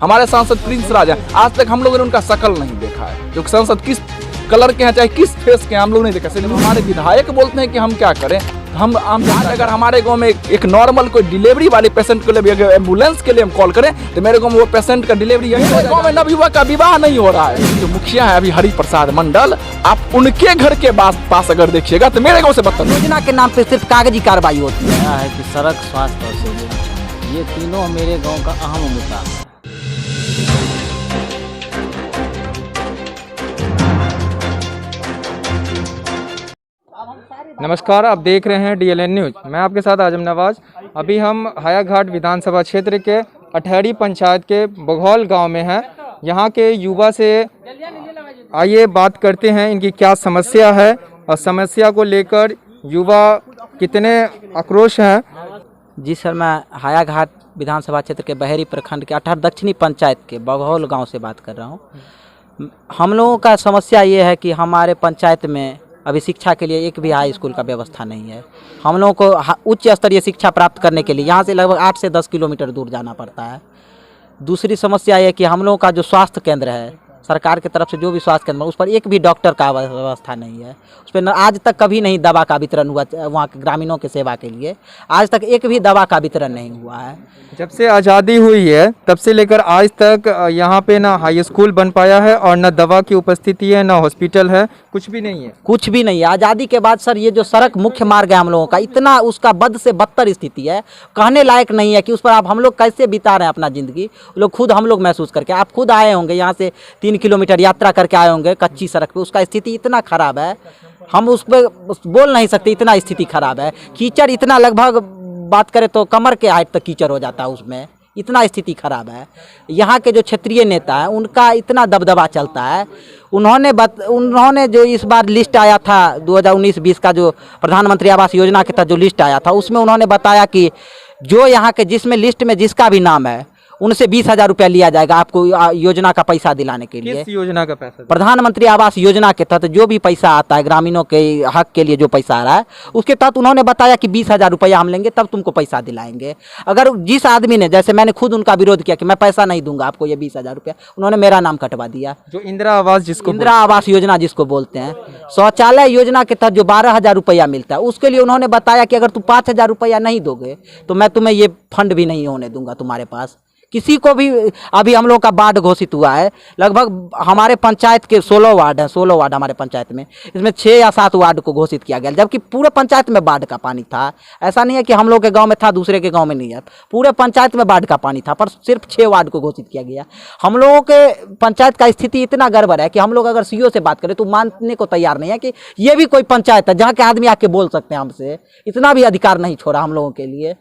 हमारे सांसद प्रिंस राज हैं, आज तक हम लोगों ने उनका शकल नहीं देखा है। जो सांसद किस कलर के हैं, चाहे किस फेस के हैं, हम लोग नहीं देखा। सिर्फ हमारे विधायक बोलते हैं कि हम क्या करें। हम अगर हमारे गांव में एक नॉर्मल कोई डिलीवरी वाले पेशेंट के लिए अगर एम्बुलेंस के लिए हम कॉल करें तो मेरे गांव में वो पेशेंट का डिलीवरी गांव में नवयुवक का विवाह नहीं हो रहा है। जो मुखिया है अभी हरि प्रसाद मंडल, आप उनके घर के पास अगर देखिएगा तो मेरे गाँव से बदतर। योजना के नाम पे सिर्फ कागजी कार्रवाई होती है कि सड़क, स्वास्थ्य और शिक्षा, ये तीनों मेरे गांव का अहम मुद्दा है। नमस्कार, आप देख रहे हैं DLN न्यूज। मैं आपके साथ आजम नवाज। अभी हम हायाघाट विधानसभा क्षेत्र के अठहरी पंचायत के बघौल गांव में हैं। यहाँ के युवा से आइए बात करते हैं इनकी क्या समस्या है और समस्या को लेकर युवा कितने आक्रोश हैं। जी सर, मैं हायाघाट विधानसभा क्षेत्र के बहेरी प्रखंड के अठहर दक्षिणी पंचायत के बघौल गांव से बात कर रहा हूं। हम लोगों का समस्या ये है कि हमारे पंचायत में अभी शिक्षा के लिए एक भी हाई स्कूल का व्यवस्था नहीं है। हम लोगों को उच्च स्तरीय शिक्षा प्राप्त करने के लिए यहाँ से लगभग 8 से 10 किलोमीटर दूर जाना पड़ता है। दूसरी समस्या ये कि हम लोगों का जो स्वास्थ्य केंद्र है, सरकार की तरफ से जो भी स्वास्थ्य केंद्र उस पर एक भी डॉक्टर का व्यवस्था नहीं है। उस पर आज तक कभी नहीं दवा का वितरण हुआ। वहाँ के ग्रामीणों की सेवा के लिए आज तक एक भी दवा का वितरण नहीं हुआ है। जब से आज़ादी हुई है तब से लेकर आज तक यहाँ पे ना हाई स्कूल बन पाया है और न दवा की उपस्थिति है, न हॉस्पिटल है, कुछ भी नहीं है। कुछ भी नहीं है। आज़ादी के बाद सर ये जो सड़क मुख्य मार्ग है हम लोगों का, इतना उसका बद से बदतर स्थिति है, कहने लायक नहीं है कि उस पर आप हम लोग कैसे बिता रहे हैं अपना ज़िंदगी। लोग खुद हम लोग महसूस करके, आप खुद आए होंगे यहाँ से 3 किलोमीटर यात्रा करके आए होंगे कच्ची सड़क पे। उसका स्थिति इतना ख़राब है, हम उस पर बोल नहीं सकते, इतना स्थिति ख़राब है। कीचड़ इतना, लगभग बात करें तो कमर के हाइट तक कीचड़ हो जाता है उसमें, इतना स्थिति खराब है। यहाँ के जो क्षेत्रीय नेता हैं उनका इतना दबदबा चलता है। उन्होंने जो इस बार लिस्ट आया था 2019-20 का, जो प्रधानमंत्री आवास योजना के तहत जो लिस्ट आया था, उसमें उन्होंने बताया कि जो यहाँ के जिसमें लिस्ट में जिसका भी नाम है उनसे 20,000 रुपया लिया जाएगा आपको योजना का पैसा दिलाने के लिए। किस योजना का पैसा? प्रधानमंत्री आवास योजना के तहत जो भी पैसा आता है, ग्रामीणों के हक के लिए जो पैसा आ रहा है, उसके तहत उन्होंने बताया कि 20,000 रुपया हम लेंगे तब तुमको पैसा दिलाएंगे। अगर जिस आदमी ने, जैसे मैंने खुद उनका विरोध किया कि मैं पैसा नहीं दूंगा आपको ये 20,000 रुपया, उन्होंने मेरा नाम कटवा दिया। जो इंदिरा आवास, जिसको इंदिरा आवास योजना जिसको बोलते हैं, शौचालय योजना के तहत जो 12,000 रुपया मिलता है, उसके लिए उन्होंने बताया कि अगर तुम 5,000 रुपया नहीं दोगे तो मैं तुम्हें ये फंड भी नहीं होने दूंगा तुम्हारे पास। किसी को भी अभी हम लोग का बाढ़ घोषित हुआ है, लगभग हमारे पंचायत के 16 वार्ड हैं, 16 वार्ड हमारे पंचायत में, इसमें 6 या 7 वार्ड को घोषित किया गया, जबकि पूरे पंचायत में बाढ़ का पानी था। ऐसा नहीं है कि हम लोग के गांव में था, दूसरे के गांव में नहीं है, पूरे पंचायत में बाढ़ का पानी था, पर सिर्फ 6 वार्ड को घोषित किया गया। हम लोगों के पंचायत का स्थिति इतना गड़बड़ है कि हम लोग अगर CO से बात करें तो मानने को तैयार नहीं है कि ये भी कोई पंचायत है जहाँ के आदमी आके बोल सकते हैं हमसे। इतना भी अधिकार नहीं छोड़ा हम लोगों के लिए।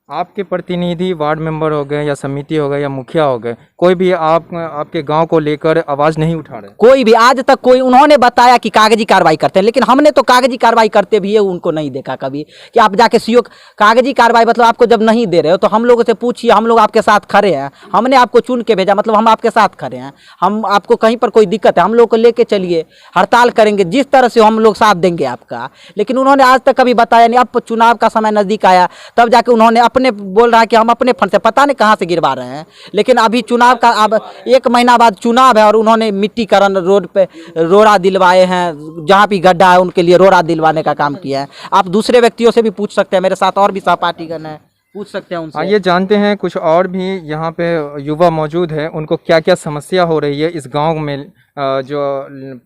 आपके प्रतिनिधि, वार्ड मेंबर हो गए या समिति हो गए या मुखिया हो गए, कोई भी आपके गांव को लेकर आवाज नहीं उठा रहे? कोई भी आज तक कोई, उन्होंने बताया कि कागजी कार्रवाई करते हैं, लेकिन हमने तो कागजी कार्रवाई करते भी है उनको नहीं देखा कभी कि आप जाके CO कागजी कार्रवाई, मतलब आपको जब नहीं दे रहे हो तो हम लोगों से पूछिए, हम लोग आपके साथ खड़े हैं, हमने आपको चुन के भेजा, मतलब हम आपके साथ खड़े हैं। हम आपको कहीं पर कोई दिक्कत है हम लोग को लेके चलिए, हड़ताल करेंगे, जिस तरह से हम लोग साथ देंगे आपका। लेकिन उन्होंने आज तक कभी बताया नहीं। अब चुनाव का समय नजदीक आया तब जाके उन्होंने अपने बोल रहा है कि हम अपने फंड से पता नहीं कहां से गिरवा रहे हैं। लेकिन अभी चुनाव का, अब 1 महीना बाद चुनाव है और उन्होंने मिट्टीकरण, रोड पे रोड़ा दिलवाए हैं, जहां भी गड्ढा है उनके लिए रोड़ा दिलवाने का काम किया है। आप दूसरे व्यक्तियों से भी पूछ सकते हैं, मेरे साथ और भी सहपाठीगण हैं, पूछ सकते हैं उनसे। आइए जानते हैं कुछ और भी यहाँ पे युवा मौजूद है, उनको क्या क्या समस्या हो रही है इस गांव में। जो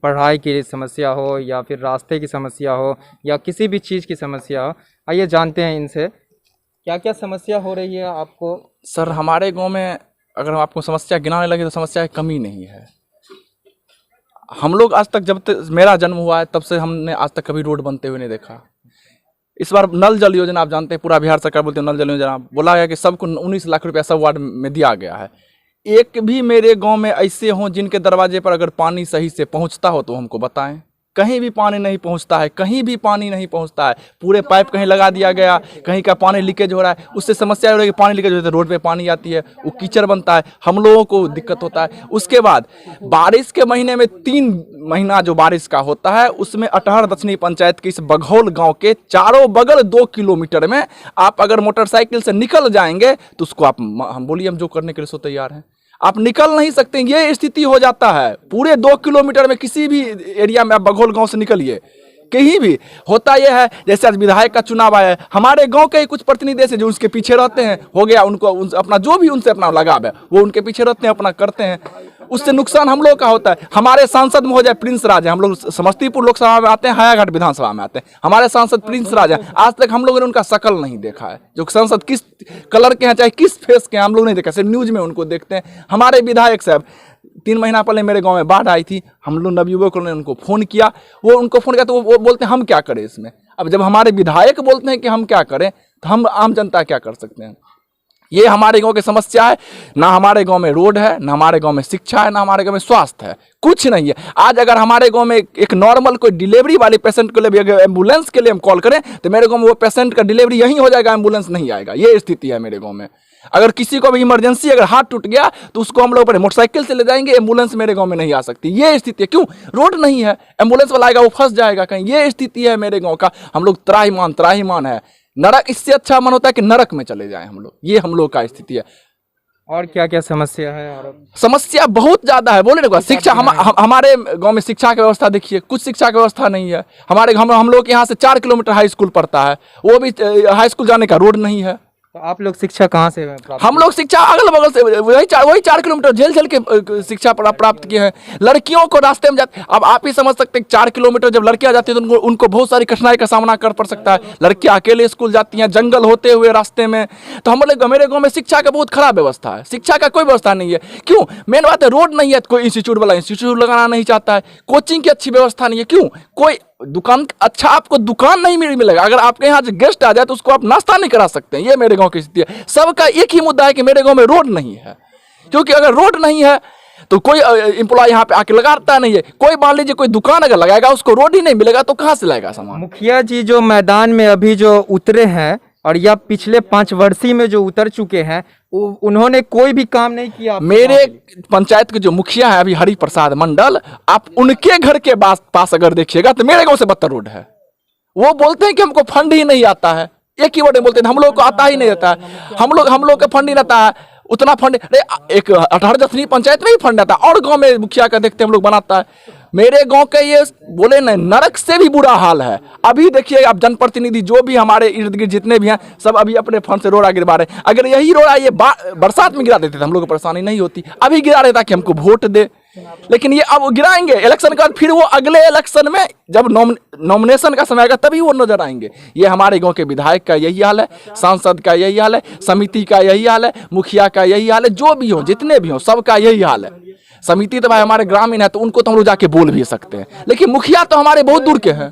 पढ़ाई की समस्या हो या फिर रास्ते की समस्या हो या किसी भी चीज़ की समस्या हो, आइए जानते हैं इनसे क्या क्या समस्या हो रही है आपको। सर, हमारे गांव में अगर हम आपको समस्या गिनाने लगे तो समस्या की कमी नहीं है। हम लोग आज तक, जब तक मेरा जन्म हुआ है तब से हमने आज तक कभी रोड बनते हुए नहीं देखा। इस बार नल जल योजना, आप जानते हैं पूरा बिहार सरकार बोलते हैं नल जल योजना, बोला गया कि सबको 19 लाख रुपया सब वार्ड में दिया गया है। एक भी मेरे गांव में ऐसे हों जिनके दरवाजे पर अगर पानी सही से पहुंचता हो तो हमको बताएं। कहीं भी पानी नहीं पहुंचता है, कहीं भी पानी नहीं पहुंचता है। पूरे पाइप कहीं लगा दिया गया, कहीं का पानी लीकेज हो रहा है, उससे समस्या हो रही है कि पानी लीकेज होता है, रोड पे पानी आती है, वो कीचड़ बनता है, हम लोगों को दिक्कत होता है। उसके बाद बारिश के महीने में 3 महीना जो बारिश का होता है, उसमें अठहर दक्षिणी पंचायत के इस बघौल गाँव के चारों बगल 2 किलोमीटर में आप अगर मोटरसाइकिल से निकल जाएंगे तो उसको आप, हम बोलिए, हम जो करने के लिए सो तैयार हैं। आप निकल नहीं सकते। ये स्थिति हो जाता है पूरे 2 किलोमीटर में, किसी भी एरिया में आप बघोल गांव से निकलिए कहीं भी होता यह है। जैसे आज विधायक का चुनाव आया है, हमारे गांव के ही कुछ प्रतिनिधि ऐसे जो उसके पीछे रहते हैं, हो गया उनको अपना जो भी उनसे अपना लगाव है वो उनके पीछे रहते हैं, अपना करते हैं, उससे नुकसान हम लोग का होता है। हमारे सांसद महोदय प्रिंस राज है, हम लोग समस्तीपुर लोकसभा में आते हैं, हायाघाट विधानसभा में आते हैं, हमारे सांसद प्रिंस राज है। आज तक हम लोगों ने उनका शकल नहीं देखा है, जो सांसद किस कलर के हैं चाहे किस फेस के हैं हम लोग नहीं देखा, सिर्फ न्यूज में उनको देखते हैं। हमारे विधायक साहब 3 महीना पहले मेरे गांव में बाढ़ आई थी, हम लोग नवयुवकों ने उनको फ़ोन किया, वो उनको फ़ोन किया तो वो बोलते हैं हम क्या करें इसमें। अब जब हमारे विधायक बोलते हैं कि हम क्या करें तो हम आम जनता क्या कर सकते हैं। ये हमारे गांव की समस्या है। ना हमारे गांव में रोड है, ना हमारे गांव में शिक्षा है, ना हमारे गांव में स्वास्थ्य है, कुछ नहीं है। आज अगर हमारे गांव में एक नॉर्मल कोई डिलीवरी वाले पेशेंट के लिए भी अगर एम्बुलेंस के लिए हम कॉल करें तो मेरे गांव में वो पेशेंट का डिलीवरी यहीं हो जाएगा, एम्बुलेंस नहीं आएगा। ये स्थिति है मेरे गाँव में। अगर किसी को भी इमरजेंसी अगर हाथ टूट गया तो उसको हम लोग मोटरसाइकिल से ले जाएंगे, एम्बुलेंस मेरे गांव में नहीं आ सकती। ये स्थिति है। क्यों? रोड नहीं है, एम्बुलेंस वाला आएगा वो फंस जाएगा कहीं। ये स्थिति है मेरे गांव का। हम लोग त्राहिमाम है, नरक। इससे अच्छा मन होता है कि नरक में चले जाएं हम लोग। ये हम लोग का स्थिति है। और क्या क्या समस्या है? और समस्या बहुत ज्यादा है। बोले ना, शिक्षा हमारे गांव में शिक्षा की व्यवस्था देखिए, कुछ शिक्षा की व्यवस्था नहीं है। हम लोग यहाँ से 4 किलोमीटर हाई स्कूल पड़ता है, वो भी हाई स्कूल जाने का रोड नहीं है। तो आप लोग शिक्षा कहाँ से प्राप्त? हम लोग शिक्षा अगल बगल से वही 4 किलोमीटर झेल के शिक्षा प्राप्त किए हैं। लड़कियों को रास्ते में जाते, अब आप ही समझ सकते हैं 4 किलोमीटर जब लड़कियां जाती हैं तो उनको बहुत सारी कठिनाई का सामना कर पड़ सकता है। लड़कियां अकेले स्कूल जाती हैं, जंगल होते हुए रास्ते में। तो मेरे गाँव में शिक्षा का बहुत खराब व्यवस्था है, शिक्षा का कोई व्यवस्था नहीं है। क्यों? मेन बात है रोड नहीं है, कोई इंस्टीट्यूट वाला इंस्टीट्यूट लगाना नहीं चाहता है, कोचिंग की अच्छी व्यवस्था नहीं है। क्यों? कोई दुकान अच्छा आपको दुकान नहीं मिलेगा। अगर आपके यहाँ गेस्ट आ जाए तो उसको आप नाश्ता नहीं करा सकते हैं। ये मेरे गांव की स्थिति है। सबका एक ही मुद्दा है कि मेरे गांव में रोड नहीं है, क्योंकि अगर रोड नहीं है तो कोई एम्प्लॉय यहाँ पे आके लगाता नहीं है। कोई मान लीजिए कोई दुकान अगर लगाएगा, उसको रोड ही नहीं मिलेगा तो कहाँ से लाएगा सामान। मुखिया जी जो मैदान में अभी जो उतरे हैं और या पिछले 5 वर्षीय में जो उतर चुके हैं, उन्होंने कोई भी काम नहीं किया। मेरे पंचायत के जो मुखिया है अभी हरि प्रसाद मंडल, आप उनके घर के पास अगर देखिएगा तो मेरे गांव से बदतर रोड है। वो बोलते हैं कि हमको फंड ही नहीं आता है, एक ही वर्ड में बोलते हैं, हम लोग को आता ही नहीं आता है। हम लोग का फंड ही रहता है, उतना फंड एक 18 पंचायत में ही फंड आता है, और गांव में मुखिया का देखते हम लोग बनाता है। मेरे गांव का ये बोले न नरक से भी बुरा हाल है। अभी देखिए आप जनप्रतिनिधि जो भी हमारे इर्द गिर्द जितने भी हैं सब अभी अपने फंड से रोड़ा गिरवा रहे हैं। अगर यही रोड़ा ये बरसात में गिरा देते तो हम लोग को परेशानी नहीं होती। अभी गिरा रहे ताकि हमको वोट दे, लेकिन ये अब गिराएंगे इलेक्शन के बाद, फिर वो अगले इलेक्शन में जब नॉमिनेशन का समय आएगा तभी वो नजर आएंगे। ये हमारे गांव के विधायक का यही हाल है, सांसद का यही हाल है, समिति का यही हाल है, मुखिया का यही हाल है, जो भी हो जितने भी हो सबका यही हाल है। समिति तो भाई हमारे ग्रामीण है तो उनको तो हम लोग जाके बोल भी सकते हैं, लेकिन मुखिया तो हमारे बहुत दूर के हैं,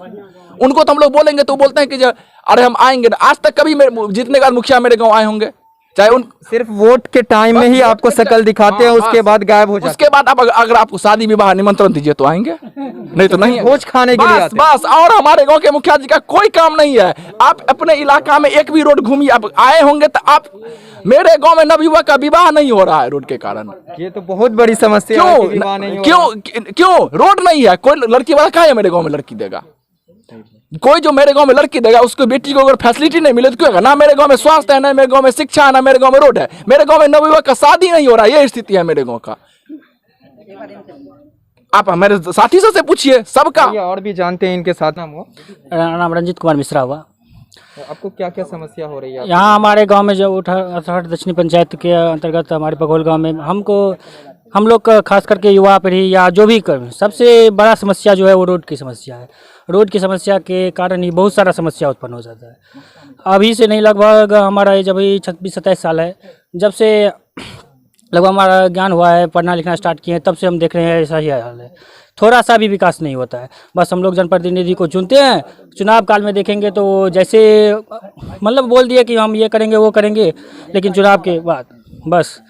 उनको तो हम लोग बोलेंगे तो बोलते हैं कि अरे हम आएंगे। आज तक कभी जितने का मुखिया मेरे गाँव आए होंगे, चाहे उन सिर्फ वोट के टाइम में ही आपको शकल दिखाते हैं, उसके बाद गायब हो जाते हैं। उसके बाद आप अगर आपको शादी विवाह निमंत्रण दीजिए तो आएंगे, नहीं तो नहीं। भोज खाने के लिए आते हैं। बस और हमारे गांव के मुखिया जी का कोई काम नहीं है। आप अपने इलाका में एक भी रोड घूमिए, आप आए होंगे तो आप मेरे गांव में नवयुवक का विवाह नहीं हो रहा है रोड के कारण। ये तो बहुत बड़ी समस्या है कि विवाह नहीं हो रहा। क्यों रोड नहीं है? कोई लड़की वाला कहाँ है मेरे गाँव में लड़की देगा? कोई जो मेरे गांव में लड़की देगा उसको बेटी को अगर फैसिलिटी नहीं मिले तो क्यों? ना मेरे गांव में स्वास्थ्य है, ना मेरे गांव में शिक्षा है, ना मेरे गांव में रोड है। मेरे गांव में नवयुवक का शादी नहीं हो रहा, ये स्थिति है मेरे गांव का। आप मेरे साथी से पूछिए सबका। और भी जानते हैं इनके साथ। नाम रंजीत कुमार मिश्रा हुआ। आपको क्या क्या समस्या हो रही है? यहाँ हमारे गांव में जो 68 दक्षिणी पंचायत के अंतर्गत हमारे बघोल गांव में हम लोग का खास करके युवा पीढ़ी या जो भी सबसे बड़ा समस्या जो है वो रोड की समस्या है। रोड की समस्या के कारण ही बहुत सारा समस्या उत्पन्न हो जाता है। अभी से नहीं, लगभग हमारा जब 26-27 साल है, जब से लगभग हमारा ज्ञान हुआ है, पढ़ना लिखना स्टार्ट किए हैं, तब से हम देख रहे हैं ऐसा ही हाल है। थोड़ा सा भी विकास नहीं होता है। बस हम लोग जनप्रतिनिधि को चुनते हैं, चुनाव काल में देखेंगे तो जैसे मतलब बोल दिए कि हम ये करेंगे वो करेंगे, लेकिन चुनाव के बाद बस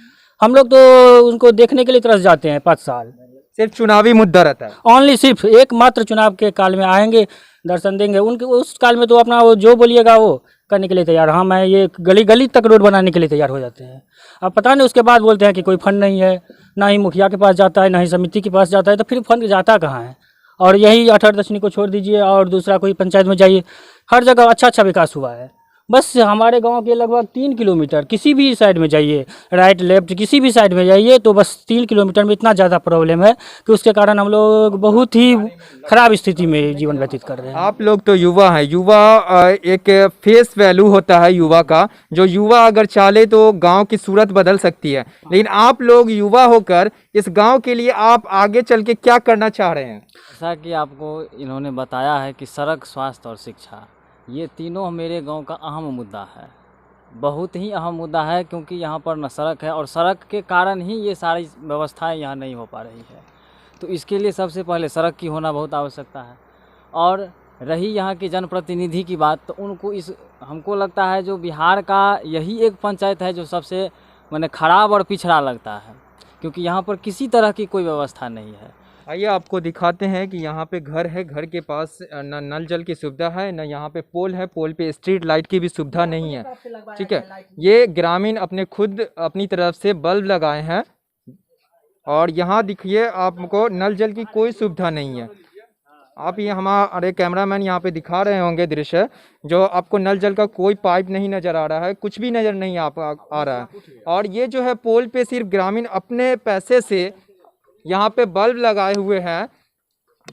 हम लोग तो उनको देखने के लिए तरस जाते हैं। 5 साल सिर्फ चुनावी मुद्दा रहता है। ओनली सिर्फ एकमात्र चुनाव के काल में आएंगे, दर्शन देंगे। उनके उस काल में तो अपना वो जो बोलिएगा वो करने के लिए तैयार। हाँ, मैं ये गली गली तक रोड बनाने के लिए तैयार हो जाते हैं। अब पता नहीं उसके बाद बोलते हैं कि कोई फंड नहीं है, ना ही मुखिया के पास जाता है, ना ही समिति के पास जाता है, तो फिर फंड जाता कहाँ है? और यही 18 दक्षिणी को छोड़ दीजिए और दूसरा कोई पंचायत में जाइए, हर जगह अच्छा विकास हुआ है। बस हमारे गांव के लगभग 3 किलोमीटर किसी भी साइड में जाइए, राइट लेफ्ट किसी भी साइड में जाइए तो बस 3 किलोमीटर में इतना ज़्यादा प्रॉब्लम है कि उसके कारण हम लोग बहुत ही खराब स्थिति में जीवन व्यतीत कर रहे हैं। आप लोग तो युवा हैं, युवा एक फेस वैल्यू होता है युवा का, जो युवा अगर चाहे तो गांव की सूरत बदल सकती है, लेकिन आप लोग युवा होकर इस गांव के लिए आप आगे चल के क्या करना चाह रहे हैं? जैसा कि आपको इन्होंने बताया है कि सड़क, स्वास्थ्य और शिक्षा, ये तीनों मेरे गांव का अहम मुद्दा है, बहुत ही अहम मुद्दा है, क्योंकि यहाँ पर न सड़क है और सड़क के कारण ही ये सारी व्यवस्थाएं यहाँ नहीं हो पा रही है। तो इसके लिए सबसे पहले सड़क की होना बहुत आवश्यकता है। और रही यहाँ के जनप्रतिनिधि की बात, तो उनको हमको लगता है जो बिहार का यही एक पंचायत है जो सबसे माने खराब और पिछड़ा लगता है, क्योंकि यहाँ पर किसी तरह की कोई व्यवस्था नहीं है। आइए आपको दिखाते हैं कि यहाँ पे घर है, घर के पास न नल जल की सुविधा है, न यहाँ पे पोल है, पोल पे स्ट्रीट लाइट की भी सुविधा नहीं है। ठीक है, ये ग्रामीण अपने खुद अपनी तरफ से बल्ब लगाए हैं और यहाँ देखिए आपको नल जल की कोई सुविधा नहीं है। आप ये हमारे कैमरामैन यहाँ पे दिखा रहे होंगे दृश्य, जो आपको नल जल का कोई पाइप नहीं नज़र आ रहा है, कुछ भी नज़र नहीं आ रहा है। और ये जो है पोल पे सिर्फ ग्रामीण अपने पैसे से यहाँ पे बल्ब लगाए हुए हैं,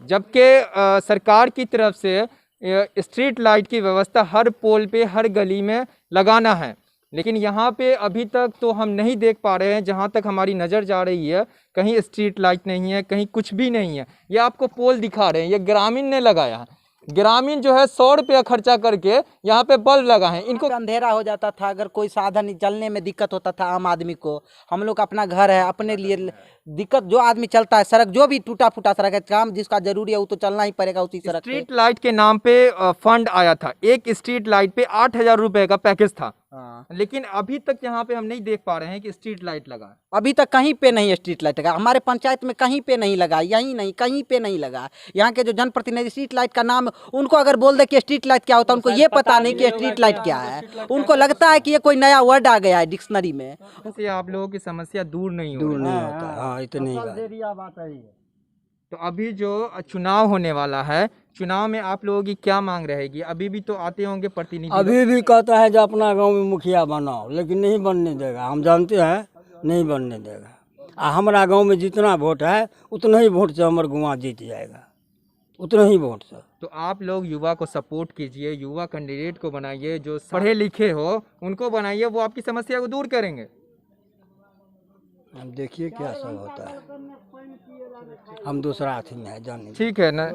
जबकि सरकार की तरफ से स्ट्रीट लाइट की व्यवस्था हर पोल पे हर गली में लगाना है, लेकिन यहाँ पे अभी तक तो हम नहीं देख पा रहे हैं। जहाँ तक हमारी नज़र जा रही है कहीं स्ट्रीट लाइट नहीं है, कहीं कुछ भी नहीं है। ये आपको पोल दिखा रहे हैं, ये ग्रामीण ने लगाया है। ग्रामीण जो है 100 रुपया खर्चा करके यहाँ पे बल्ब लगाए हैं। इनको अंधेरा हो जाता था, अगर कोई साधन चलने में दिक्कत होता था आम आदमी को, हम लोग अपना घर है, अपने लिए दिक्कत, जो आदमी चलता है सड़क, जो भी टूटा फूटा सड़क है, काम जिसका जरूरी है वो तो चलना ही पड़ेगा उसी सड़क पे। स्ट्रीट लाइट के नाम पे फंड आया था, एक स्ट्रीट लाइट पे 8,000 रुपए का पैकेज था, लेकिन अभी तक यहाँ पे हम नहीं देख पा रहे हैं कि स्ट्रीट लाइट लगा। अभी तक कहीं पे नहीं स्ट्रीट लाइट लगा, हमारे पंचायत में कहीं पे नहीं लगा, यहीं नहीं कहीं पे नहीं लगा। यहाँ के जो जनप्रतिनिधि स्ट्रीट लाइट का नाम, उनको अगर बोल दे कि स्ट्रीट लाइट क्या होता है, उनको ये पता नहीं कि स्ट्रीट लाइट क्या है। उनको लगता है कि ये कोई नया वर्ड आ गया है डिक्शनरी में। उससे आप लोगों की समस्या दूर नहीं हो रही। हाँ, इतनी तो अभी जो चुनाव होने वाला है, चुनाव में आप लोगों की क्या मांग रहेगी? अभी भी तो आते होंगे प्रतिनिधि। अभी भी कहता है जो अपना गांव में मुखिया बनाओ, लेकिन नहीं बनने देगा, हम जानते हैं नहीं बनने देगा। हमारा गांव में जितना वोट है उतना ही वोट से हमारा गाँव जीत जाएगा, उतना ही वोट से। तो आप लोग युवा को सपोर्ट कीजिए, युवा कैंडिडेट को बनाइए, जो पढ़े लिखे हो उनको बनाइए, वो आपकी समस्या को दूर करेंगे। हम देखिए क्या सब होता है, हम दूसरा अथी में है जाने। ठीक है ना।